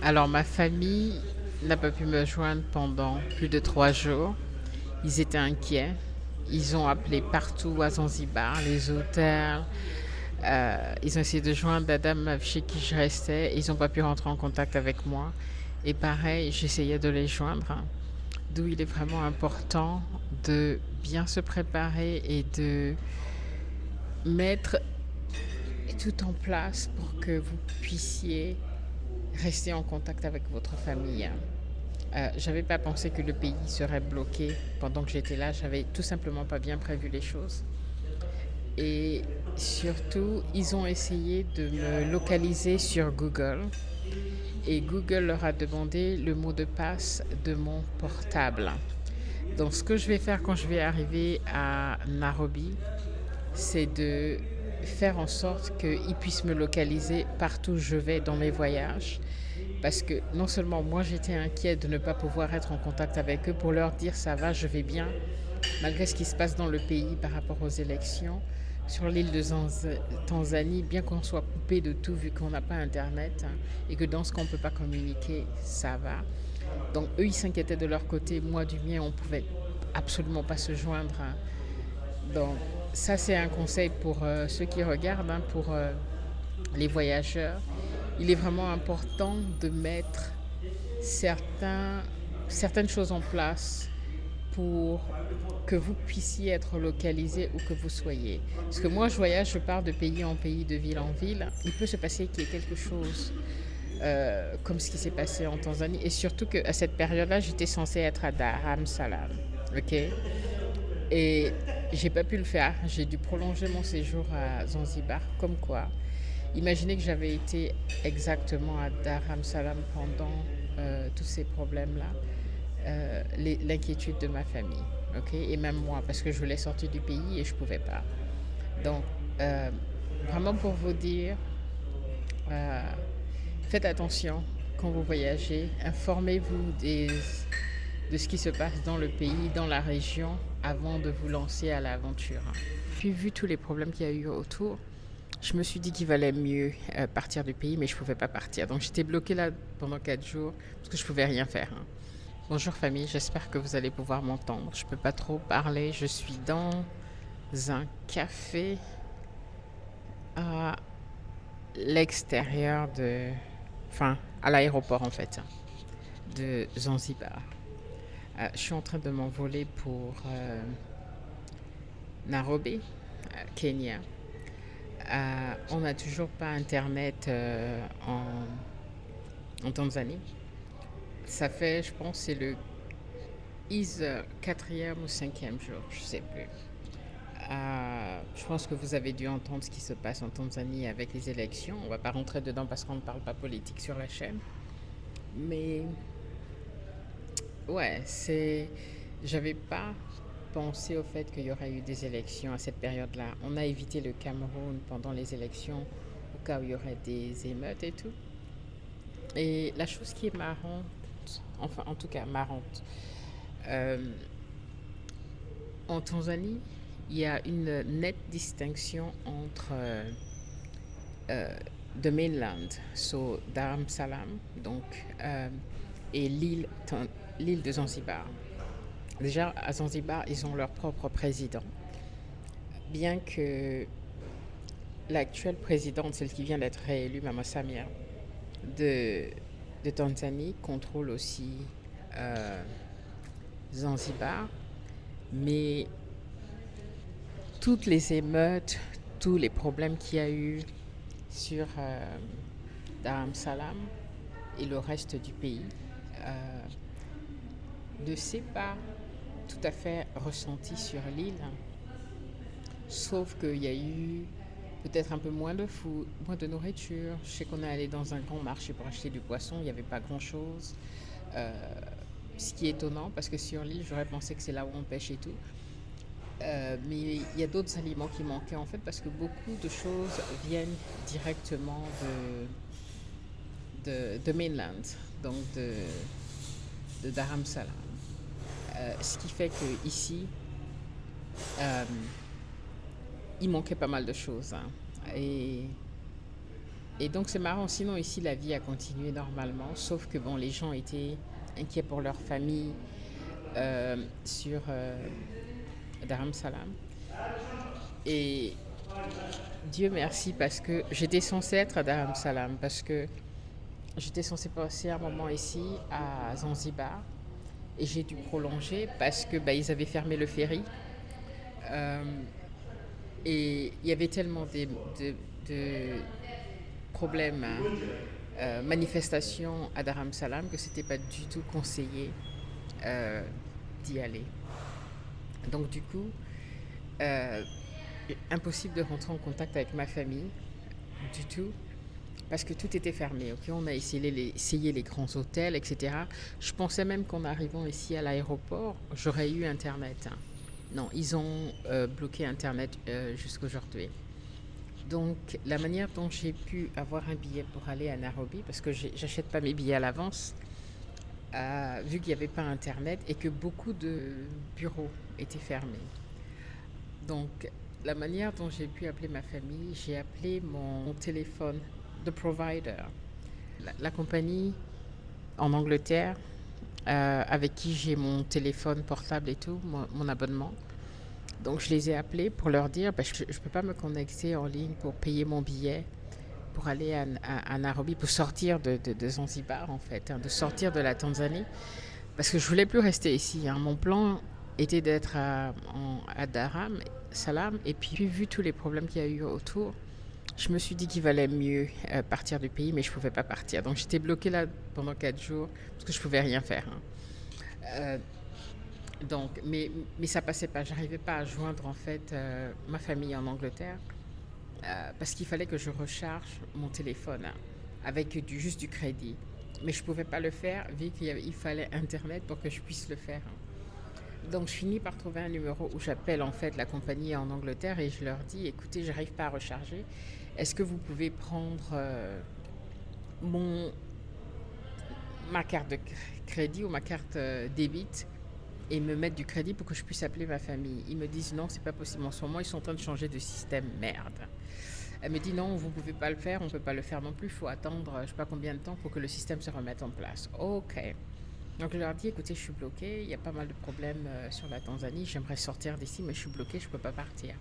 Alors, ma famille n'a pas pu me joindre pendant plus de 3 jours. Ils étaient inquiets. Ils ont appelé partout à Zanzibar, les hôtels. Ils ont essayé de joindre la dame chez qui je restais. Ils n'ont pas pu rentrer en contact avec moi. Et pareil, j'essayais de les joindre. D'où il est vraiment important de bien se préparer et de mettre tout en place pour que vous puissiez rester en contact avec votre famille. J'avais pas pensé que le pays serait bloqué pendant que j'étais là. J'avais tout simplement pas bien prévu les choses. Et surtout, ils ont essayé de me localiser sur Google. Et Google leur a demandé le mot de passe de mon portable. Donc, ce que je vais faire quand je vais arriver à Nairobi, c'est de faire en sorte qu'ils puissent me localiser partout où je vais dans mes voyages. Parce que non seulement moi j'étais inquiète de ne pas pouvoir être en contact avec eux pour leur dire ça va, je vais bien, malgré ce qui se passe dans le pays par rapport aux élections. Sur l'île de Tanzanie, bien qu'on soit coupé de tout vu qu'on n'a pas internet et que dans ce qu'on ne peut pas communiquer, ça va. Donc eux ils s'inquiétaient de leur côté, moi du mien on pouvait absolument pas se joindre. Donc ça c'est un conseil pour ceux qui regardent, pour les voyageurs. Il est vraiment important de mettre certaines choses en place pour que vous puissiez être localisé où que vous soyez. Parce que moi, je voyage, je pars de pays en pays, de ville en ville. Il peut se passer qu'il y ait quelque chose comme ce qui s'est passé en Tanzanie. Et surtout qu'à cette période-là, j'étais censée être à Dar es Salaam. OK? Et j'ai pas pu le faire. J'ai dû prolonger mon séjour à Zanzibar. Comme quoi, imaginez que j'avais été exactement à Dar es Salaam pendant tous ces problèmes-là, l'inquiétude de ma famille, ok, et même moi, parce que je voulais sortir du pays et je pouvais pas. Donc, euh, vraiment pour vous dire, euh, faites attention quand vous voyagez, informez-vous de ce qui se passe dans le pays, dans la région, avant de vous lancer à l'aventure. Puis, vu tous les problèmes qu'il y a eu autour, je me suis dit qu'il valait mieux partir du pays, mais je ne pouvais pas partir. Donc j'étais bloquée là pendant 4 jours parce que je ne pouvais rien faire. Bonjour famille, j'espère que vous allez pouvoir m'entendre. Je ne peux pas trop parler. Je suis dans un café à l'extérieur de... Enfin, à l'aéroport en fait, de Zanzibar. Je suis en train de m'envoler pour Nairobi, Kenya. On n'a toujours pas Internet en Tanzanie. Ça fait, je pense, c'est le quatrième ou cinquième jour, je ne sais plus. Je pense que vous avez dû entendre ce qui se passe en Tanzanie avec les élections. On ne va pas rentrer dedans parce qu'on ne parle pas politique sur la chaîne. Mais ouais, j'avais pas pensé au fait qu'il y aurait eu des élections à cette période-là. On a évité le Cameroun pendant les élections au cas où il y aurait des émeutes et tout. Et la chose qui est marrante, enfin en tout cas marrante, euh, en Tanzanie, il y a une nette distinction entre the mainland, so Dar es Salaam, donc, et l'île de Zanzibar. Déjà, à Zanzibar, ils ont leur propre président, bien que l'actuelle présidente, celle qui vient d'être réélue, Mama Samia, de, de Tanzanie, contrôle aussi euh, Zanzibar, mais toutes les émeutes, tous les problèmes qu'il y a eu sur Dar es Salaam et le reste du pays euh, ne s'est pas tout à fait ressenti sur l'île, sauf qu'il y a eu peut-être un peu moins de nourriture. Je sais qu'on est allé dans un grand marché pour acheter du poisson, il n'y avait pas grand-chose. Euh, Ce qui est étonnant parce que sur l'île, j'aurais pensé que c'est là où on pêche et tout. Mais il y a d'autres aliments qui manquaient en fait parce que beaucoup de choses viennent directement de mainland, donc de Dar es Salaam. Ce qui fait que ici, euh, il manquait pas mal de choses, hein. Et Et donc c'est marrant, sinon ici la vie a continué normalement, sauf que bon, les gens étaient inquiets pour leur famille sur Dar es Salaam. Et Dieu merci parce que j'étais censée être à Dar es Salaam, parce que j'étais censée passer un moment ici à Zanzibar et j'ai dû prolonger parce que ils avaient fermé le ferry. Euh, et il y avait tellement de problèmes, hein, manifestations à Dar es Salaam que c'était pas du tout conseillé euh, d'y aller. Donc du coup, euh, impossible de rentrer en contact avec ma famille du tout parce que tout était fermé. Ok, on a essayé les grands hôtels, etc. Je pensais même qu'en arrivant ici à l'aéroport, j'aurais eu Internet, hein. Non, ils ont bloqué Internet jusqu'aujourd'hui. Donc, la manière dont j'ai pu avoir un billet pour aller à Nairobi, parce que j'achète pas mes billets à l'avance, vu qu'il n'y avait pas Internet et que beaucoup de bureaux étaient fermés. Donc, la manière dont j'ai pu appeler ma famille, j'ai appelé mon téléphone, the provider, la compagnie en Angleterre, avec qui j'ai mon téléphone portable et tout, mon abonnement. Donc, je les ai appelés pour leur dire je ne peux pas me connecter en ligne pour payer mon billet pour aller à Nairobi, pour sortir de Zanzibar, en fait, hein, de sortir de la Tanzanie, parce que je voulais plus rester ici, hein. Mon plan était d'être à Dar es Salaam, et puis vu tous les problèmes qu'il y a eu autour, je me suis dit qu'il valait mieux partir du pays, mais je ne pouvais pas partir. Donc j'étais bloquée là pendant 4 jours, parce que je ne pouvais rien faire, hein. Euh, mais ça passait pas, j'arrivais pas à joindre en fait ma famille en Angleterre, parce qu'il fallait que je recharge mon téléphone, hein, avec juste du crédit. Mais je ne pouvais pas le faire vu qu'il fallait Internet pour que je puisse le faire, hein. Donc je finis par trouver un numéro où j'appelle en fait la compagnie en Angleterre et je leur dis écoutez, j'arrive pas à recharger. Est-ce que vous pouvez prendre mon ma carte de crédit ou ma carte débit et me mettre du crédit pour que je puisse appeler ma famille? Ils me disent non, c'est pas possible. En ce moment, ils sont en train de changer de système. Merde. Elle me dit non, vous ne pouvez pas le faire, on ne peut pas le faire non plus. Il faut attendre je ne sais pas combien de temps pour que le système se remette en place. Ok. Donc je leur dis écoutez, je suis bloquée, il y a pas mal de problèmes sur la Tanzanie, j'aimerais sortir d'ici, mais je suis bloquée, je ne peux pas partir.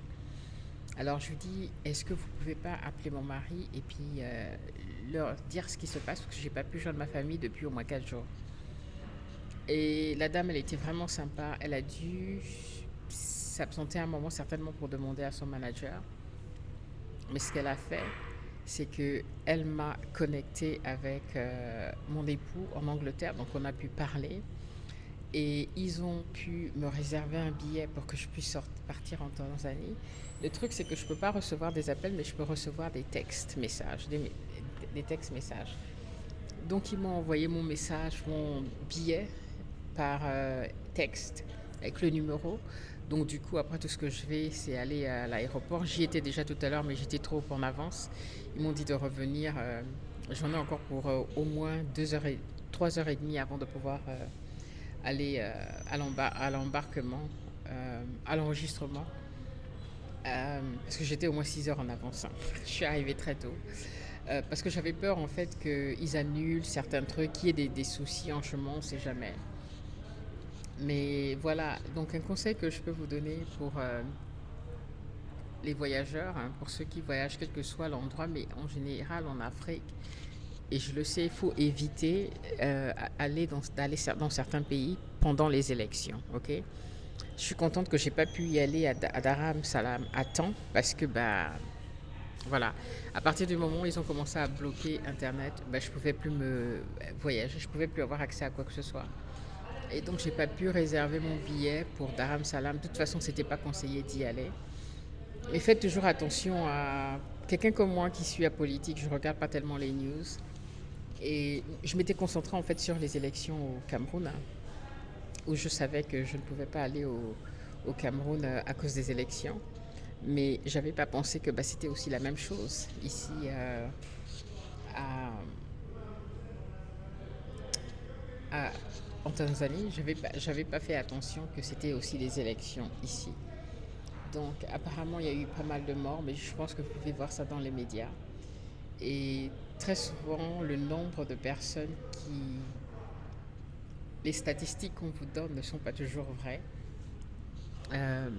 Alors je lui dis est-ce que vous ne pouvez pas appeler mon mari et puis leur dire ce qui se passe, parce que j'ai pas pu joindre ma famille depuis au moins 4 jours. Et la dame, elle était vraiment sympa. Elle a dû s'absenter un moment, certainement pour demander à son manager. Mais ce qu'elle a fait, c'est qu'elle m'a connecté avec mon époux en Angleterre. Donc on a pu parler. Et ils ont pu me réserver un billet pour que je puisse partir en Tanzanie. Le truc, c'est que je ne peux pas recevoir des appels, mais je peux recevoir des textes messages, des textes messages. Donc ils m'ont envoyé mon message, mon billet par texte avec le numéro. Donc du coup, après tout ce que je fais, c'est aller à l'aéroport. J'y étais déjà tout à l'heure, mais j'étais trop en avance. Ils m'ont dit de revenir. J'en ai encore pour au moins 3 heures et demie avant de pouvoir aller à l'embarquement, à l'enregistrement. Parce que j'étais au moins 6 heures en avance, hein. Je suis arrivée très tôt. Parce que j'avais peur en fait qu'ils annulent certains trucs, qu'il y ait des soucis en chemin, on ne sait jamais. Mais voilà, donc un conseil que je peux vous donner pour les voyageurs, hein, pour ceux qui voyagent quel que soit l'endroit, mais en général en Afrique, et je le sais, il faut éviter d'aller dans certains pays pendant les élections. Ok, je suis contente que j'ai pas pu y aller à Dar es Salaam à temps parce que voilà, à partir du moment où ils ont commencé à bloquer Internet, je pouvais plus me voyager, je pouvais plus avoir accès à quoi que ce soit. Et donc j'ai pas pu réserver mon billet pour Dar es Salaam. De toute façon, c'était pas conseillé d'y aller. Mais faites toujours attention à quelqu'un comme moi qui suit la politique. Je regarde pas tellement les news. Et je m'étais concentrée en fait sur les élections au Cameroun, hein, où je savais que je ne pouvais pas aller au Cameroun à cause des élections. Mais j'avais pas pensé que c'était aussi la même chose ici à, en Tanzanie. J'avais pas fait attention que c'était aussi les élections ici. Donc apparemment il y a eu pas mal de morts, mais je pense que vous pouvez voir ça dans les médias. Et très souvent, le nombre de personnes qui... Les statistiques qu'on vous donne ne sont pas toujours vraies. Euh,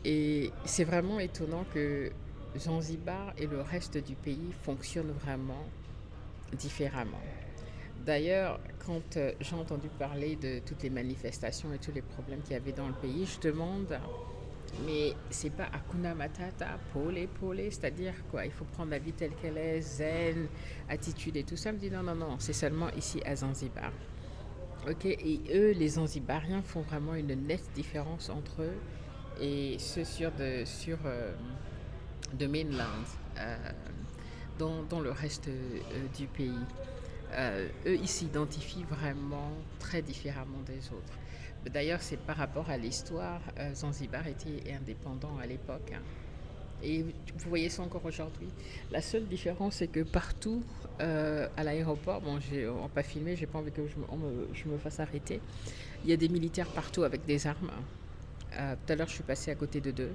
et c'est vraiment étonnant que Zanzibar et le reste du pays fonctionnent vraiment différemment. D'ailleurs, quand j'ai entendu parler de toutes les manifestations et tous les problèmes qu'il y avait dans le pays, je demande, mais c'est pas Hakuna Matata, pole, c'est-à-dire quoi? Il faut prendre la vie telle qu'elle est, zen, attitude et tout ça. Je me dit non, non, non, c'est seulement ici à Zanzibar. Ok, et eux, les Zanzibariens font vraiment une nette différence entre eux et ceux de mainland, euh, dans le reste du pays. Eux, ils s'identifient vraiment très différemment des autres. D'ailleurs, c'est par rapport à l'histoire. Zanzibar était indépendant à l'époque, hein. Et vous voyez ça encore aujourd'hui. La seule différence, c'est que partout à l'aéroport, bon, on n'a pas filmé, j'ai pas envie que je me fasse arrêter. Il y a des militaires partout avec des armes. Tout à l'heure, je suis passée à côté de deux.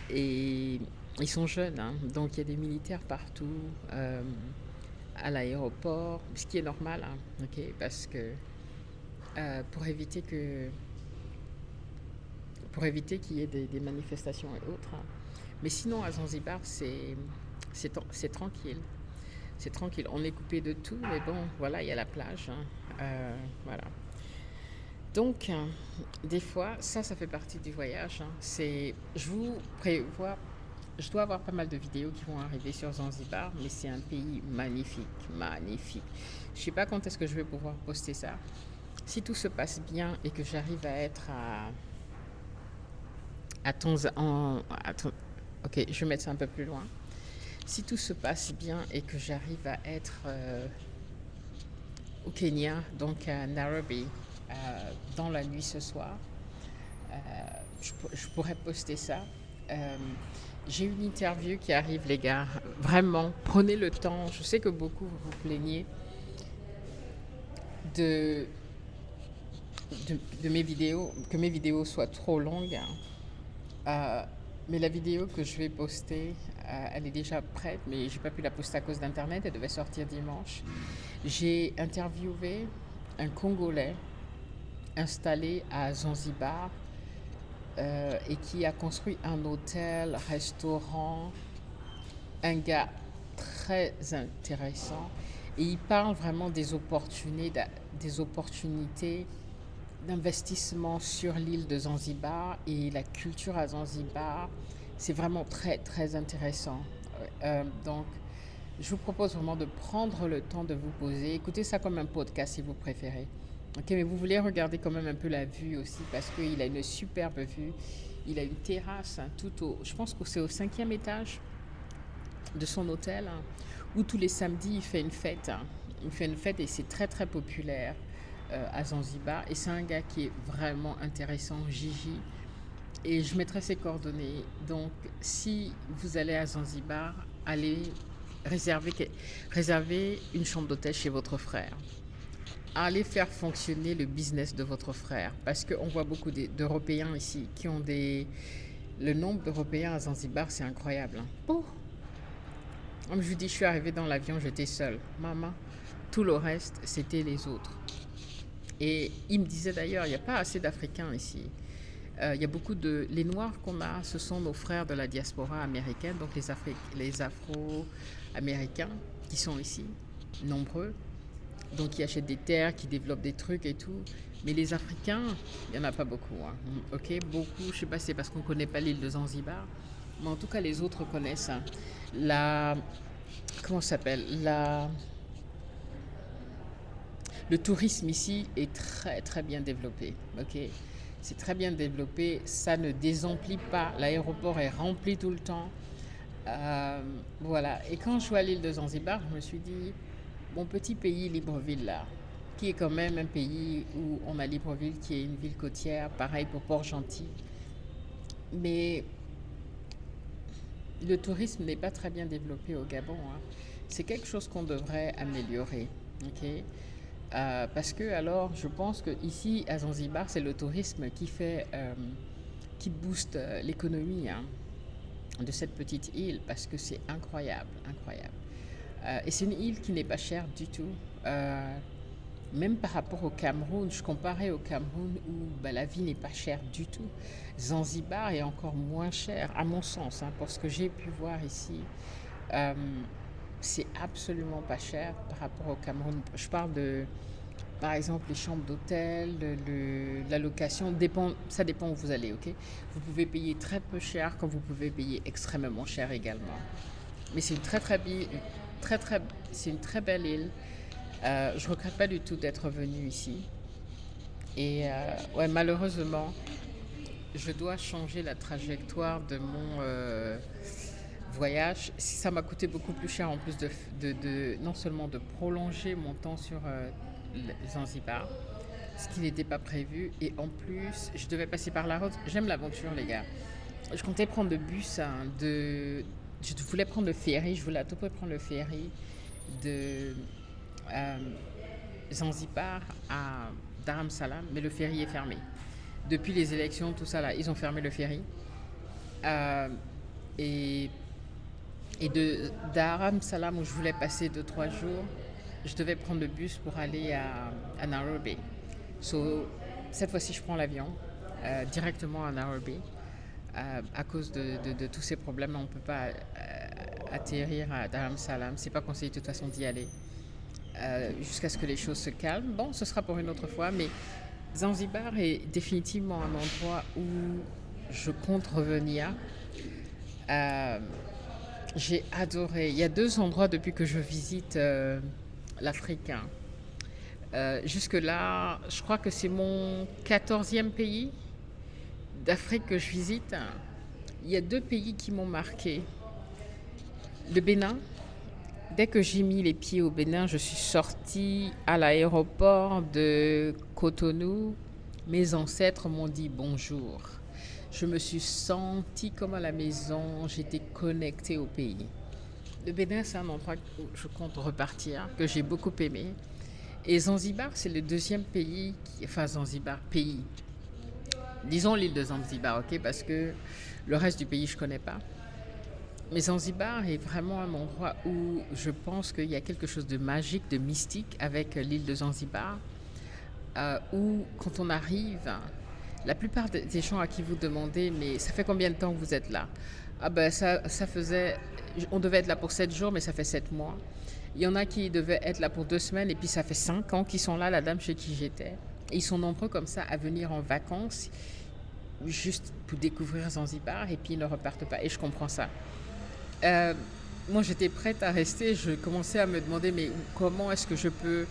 Et ils sont jeunes, hein, donc il y a des militaires partout. À l'aéroport, ce qui est normal, hein, ok, parce que pour éviter que qu'il y ait des manifestations et autres, hein. Mais sinon à Zanzibar c'est tranquille, c'est tranquille. On est coupé de tout, mais bon, voilà, il y a la plage, hein. Voilà. Donc des fois ça fait partie du voyage, hein. Je vous prévois. Je dois avoir pas mal de vidéos qui vont arriver sur Zanzibar, mais c'est un pays magnifique, magnifique. Je ne sais pas quand est-ce que je vais pouvoir poster ça. Si tout se passe bien et que j'arrive à être ok, je vais mettre ça un peu plus loin. Si tout se passe bien et que j'arrive à être au Kenya, donc à Nairobi, dans la nuit ce soir, je pourrais poster ça. J'ai une interview qui arrive, les gars. Vraiment, prenez le temps. Je sais que beaucoup vous plaignez de mes vidéos, que mes vidéos soient trop longues. Mais la vidéo que je vais poster, elle est déjà prête, mais j'ai pas pu la poster à cause d'Internet. Elle devait sortir dimanche. J'ai interviewé un Congolais installé à Zanzibar. Et qui a construit un hôtel, restaurant, un gars très intéressant. Et il parle vraiment des opportunités d'investissement sur l'île de Zanzibar et la culture à Zanzibar. C'est vraiment très, très intéressant. Donc, je vous propose vraiment de prendre le temps de vous poser. Écoutez ça comme un podcast si vous préférez. Ok, mais vous voulez regarder quand même un peu la vue aussi parce qu'il a une superbe vue. Il a une terrasse, hein, je pense que c'est au 5e étage de son hôtel, hein, où tous les samedis il fait une fête, hein. Il fait une fête et c'est très très populaire à Zanzibar. Et c'est un gars qui est vraiment intéressant, Gigi. Et je mettrai ses coordonnées. Donc si vous allez à Zanzibar, allez réserver une chambre d'hôtel chez votre frère. Allez faire fonctionner le business de votre frère. Parce qu'on voit beaucoup d'Européens ici qui ont le nombre d'Européens à Zanzibar, c'est incroyable, hein. Oh. Comme je vous dis, je suis arrivée dans l'avion, j'étais seule. Maman, tout le reste, c'était les autres. Et il me disait d'ailleurs, il n'y a pas assez d'Africains ici. Il y a beaucoup les Noirs qu'on a, ce sont nos frères de la diaspora américaine, donc les Afro-Américains qui sont ici, nombreux. Donc qui achètent des terres, qui développent des trucs et tout. Mais les Africains, il n'y en a pas beaucoup, hein. Ok, beaucoup, je ne sais pas si c'est parce qu'on ne connaît pas l'île de Zanzibar, mais en tout cas les autres connaissent, hein. Comment ça s'appelle le tourisme ici est très très bien développé, ok. C'est très bien développé, ça ne désemplit pas, l'aéroport est rempli tout le temps. Voilà, et quand je suis à l'île de Zanzibar, je me suis dit, mon petit pays Libreville là, qui est quand même un pays où on a Libreville qui est une ville côtière, pareil pour Port-Gentil. Mais le tourisme n'est pas très bien développé au Gabon, hein. C'est quelque chose qu'on devrait améliorer, ok. Parce que alors, je pense que ici à Zanzibar, c'est le tourisme qui booste l'économie, hein. de cette petite île parce que c'est incroyable, incroyable. Et c'est une île qui n'est pas chère du tout. Même par rapport au Cameroun, je comparais au Cameroun où bah, la vie n'est pas chère du tout. Zanzibar est encore moins cher, à mon sens, hein, pour ce que j'ai pu voir ici. Euh, c'est absolument pas cher par rapport au Cameroun. Je parle de, par exemple, les chambres d'hôtel, la location, ça dépend où vous allez, ok? Vous pouvez payer très peu cher comme vous pouvez payer extrêmement cher également. Mais c'est une c'est une très belle île. Je regrette pas du tout d'être venue ici. Et ouais, malheureusement, je dois changer la trajectoire de mon voyage. Ça m'a coûté beaucoup plus cher en plus non seulement de prolonger mon temps sur Zanzibar, ce qui n'était pas prévu, et en plus, je devais passer par la route. J'aime l'aventure, les gars. Je comptais prendre le bus, hein, je voulais prendre le ferry, je voulais à tout prix prendre le ferry de euh, Zanzibar à Dar es Salaam, mais le ferry est fermé. Depuis les élections, tout ça là, ils ont fermé le ferry. Euh, et et de Dar es Salaam, où je voulais passer 2 3 jours, je devais prendre le bus pour aller à Nairobi. So, cette fois-ci, je prends l'avion directement à Nairobi. À cause de tous ces problèmes, on ne peut pas atterrir à Dar es Salaam. C'est pas conseillé de toute façon d'y aller jusqu'à ce que les choses se calment. Bon, ce sera pour une autre fois, mais Zanzibar est définitivement un endroit où je compte revenir. Euh, j'ai adoré. Il y a 2 endroits depuis que je visite l'Afrique, hein. Jusque-là, je crois que c'est mon 14e pays d'Afrique que je visite. Il y a 2 pays qui m'ont marqué. Le Bénin. Dès que j'ai mis les pieds au Bénin, je suis sortie à l'aéroport de Cotonou. Mes ancêtres m'ont dit bonjour. Je me suis sentie comme à la maison, j'étais connectée au pays. Le Bénin, c'est un endroit où je compte repartir, que j'ai beaucoup aimé. Et Zanzibar, c'est le 2e pays, enfin Zanzibar, pays. Disons l'île de Zanzibar, ok, parce que le reste du pays, je ne connais pas. Mais Zanzibar est vraiment un endroit où je pense qu'il y a quelque chose de magique, de mystique avec l'île de Zanzibar, où quand on arrive, la plupart des gens à qui vous demandez, mais ça fait combien de temps que vous êtes là? Ah ben ça faisait, on devait être là pour 7 jours, mais ça fait 7 mois. Il y en a qui devaient être là pour 2 semaines, et puis ça fait 5 ans qu'ils sont là, la dame chez qui j'étais. Et ils sont nombreux comme ça à venir en vacances, juste pour découvrir Zanzibar, et puis ils ne repartent pas. Et je comprends ça. Euh, Moi, j'étais prête à rester. Je commençais à me demander, mais comment est-ce que je peux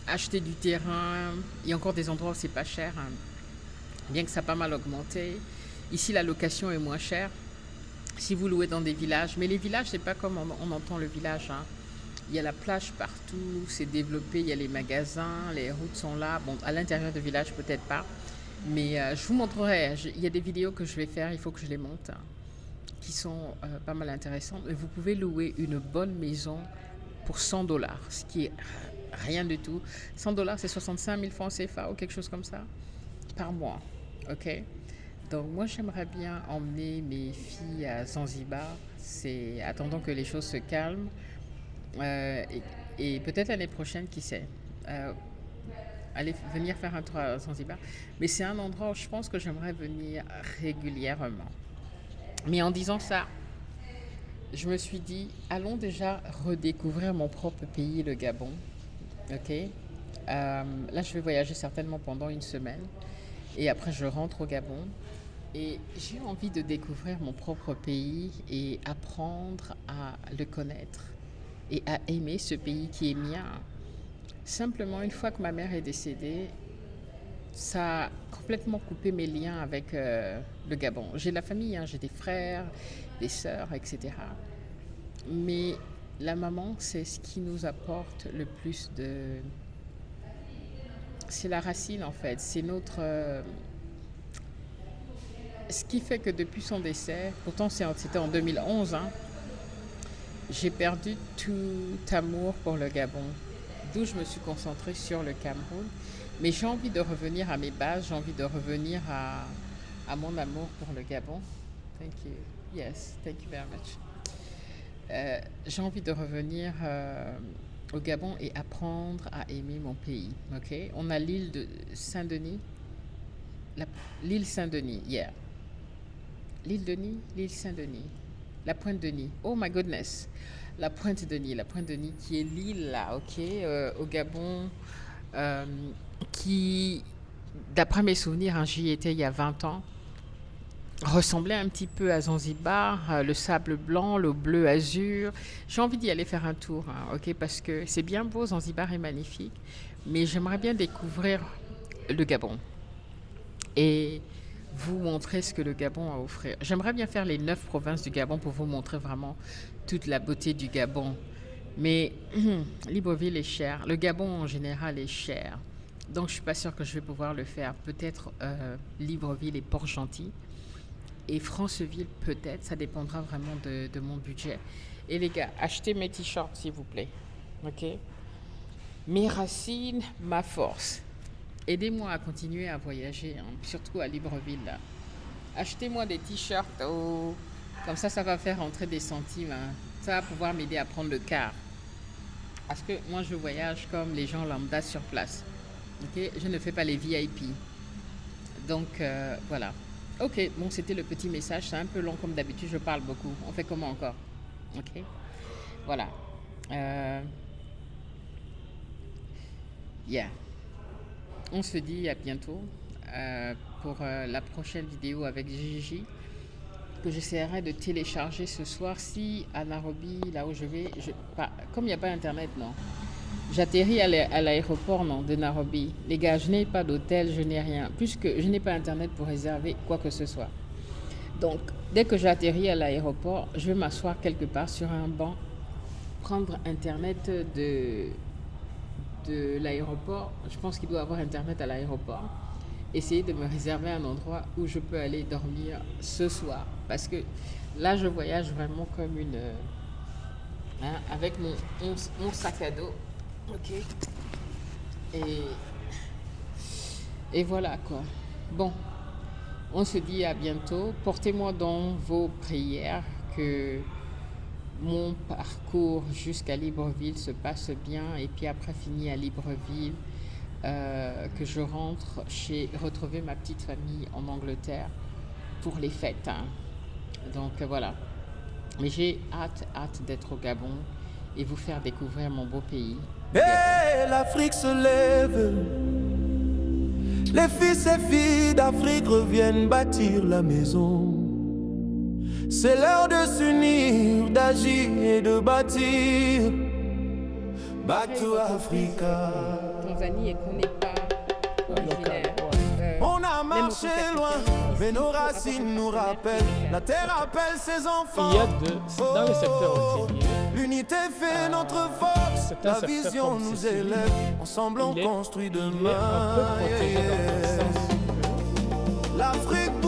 acheter du terrain? Il y a encore des endroits où c'est pas cher, hein, bien que ça a pas mal augmenté. Ici, la location est moins chère si vous louez dans des villages. Mais les villages, c'est pas comme on entend le village, hein. Il y a la plage partout, c'est développé, il y a les magasins, les routes sont là. Bon, à l'intérieur du village, peut-être pas. Mais je vous montrerai. Il y a des vidéos que je vais faire, il faut que je les monte, hein, qui sont pas mal intéressantes. Et vous pouvez louer une bonne maison pour 100 $, ce qui est rien du tout. 100 $, c'est 65 000 francs CFA ou quelque chose comme ça, par mois. Ok? Donc moi, j'aimerais bien emmener mes filles à Zanzibar. C'est attendant que les choses se calment. Et peut-être l'année prochaine, qui sait, euh, aller venir faire un tour à Zanzibar. Mais c'est un endroit où je pense que j'aimerais venir régulièrement. Mais en disant ça, je me suis dit, allons déjà redécouvrir mon propre pays, le Gabon. Ok. Là, je vais voyager certainement pendant une semaine. Et après, je rentre au Gabon. Et j'ai envie de découvrir mon propre pays et apprendre à le connaître et à aimer ce pays qui est mien. Simplement, une fois que ma mère est décédée, ça a complètement coupé mes liens avec le Gabon. J'ai de la famille, hein, j'ai des frères, des sœurs, etc. Mais la maman, c'est ce qui nous apporte le plus de... C'est la racine, en fait. C'est notre... Ce qui fait que depuis son décès, pourtant c'était en 2011, hein, j'ai perdu tout amour pour le Gabon. D'où je me suis concentrée sur le Cameroun. Mais j'ai envie de revenir à mes bases, j'ai envie de revenir à mon amour pour le Gabon. Thank you. Yes, thank you very much. J'ai envie de revenir au Gabon et apprendre à aimer mon pays. Ok, on a l'île de Saint-Denis, l'île Saint-Denis, yeah. L'île Denis, l'île Saint-Denis, la Pointe Denis. Oh my goodness, la Pointe Denis qui est l'île là, ok, au Gabon, euh, qui, d'après mes souvenirs, hein, j'y étais il y a 20 ans, ressemblait un petit peu à Zanzibar, le sable blanc, le bleu azur. J'ai envie d'y aller faire un tour, hein, ok, parce que c'est bien beau, Zanzibar est magnifique, mais j'aimerais bien découvrir le Gabon et vous montrer ce que le Gabon a à offrir. J'aimerais bien faire les 9 provinces du Gabon pour vous montrer vraiment toute la beauté du Gabon. Mais Libreville est cher, le Gabon en général est cher. Donc je ne suis pas sûre que je vais pouvoir le faire. Peut-être Libreville et Port-Gentil. Et Franceville, peut-être, ça dépendra vraiment de mon budget. Et les gars, achetez mes t-shirts, s'il vous plaît. Ok? Mes racines, ma force. Aidez-moi à continuer à voyager, hein, surtout à Libreville. Là. Achetez-moi des t-shirts, oh, comme ça va faire rentrer des centimes. Hein. Ça va pouvoir m'aider à prendre le car. Parce que moi, je voyage comme les gens lambda sur place. Ok? Je ne fais pas les VIP. Donc, voilà. Ok, bon, c'était le petit message. C'est un peu long comme d'habitude, je parle beaucoup. On fait comment encore? Ok? Voilà. Yeah. On se dit à bientôt pour la prochaine vidéo avec Gigi que j'essaierai de télécharger ce soir si à Nairobi, là où je vais, comme il n'y a pas internet, non. J'atterris à l'aéroport de Nairobi. Les gars, je n'ai pas d'hôtel, je n'ai rien, puisque je n'ai pas internet pour réserver quoi que ce soit. Donc, dès que j'atterris à l'aéroport, je vais m'asseoir quelque part sur un banc, prendre internet de l'aéroport. Je pense qu'il doit y avoir internet à l'aéroport. Essayer de me réserver un endroit où je peux aller dormir ce soir. Parce que là, je voyage vraiment comme une... avec mon sac à dos. Ok. Et voilà quoi. Bon, on se dit à bientôt. Portez-moi dans vos prières que mon parcours jusqu'à Libreville se passe bien et puis après fini à Libreville, que je rentre retrouver ma petite famille en Angleterre pour les fêtes. Hein. Donc voilà. Mais j'ai hâte d'être au Gabon et vous faire découvrir mon beau pays. Et l'Afrique se lève, les fils et filles d'Afrique reviennent bâtir la maison. C'est l'heure de s'unir, d'agir et de bâtir. Back to Africa. Tanzanie et qu'on n'est pas originaire. On a marché loin, mais nos racines nous rappellent. La terre appelle ses enfants. Il y a dans le secteur hôtelier. L'unité fait notre force, la vision nous élève. Ensemble on construit demain. Il est un peu protégé dans le sens. L'Afrique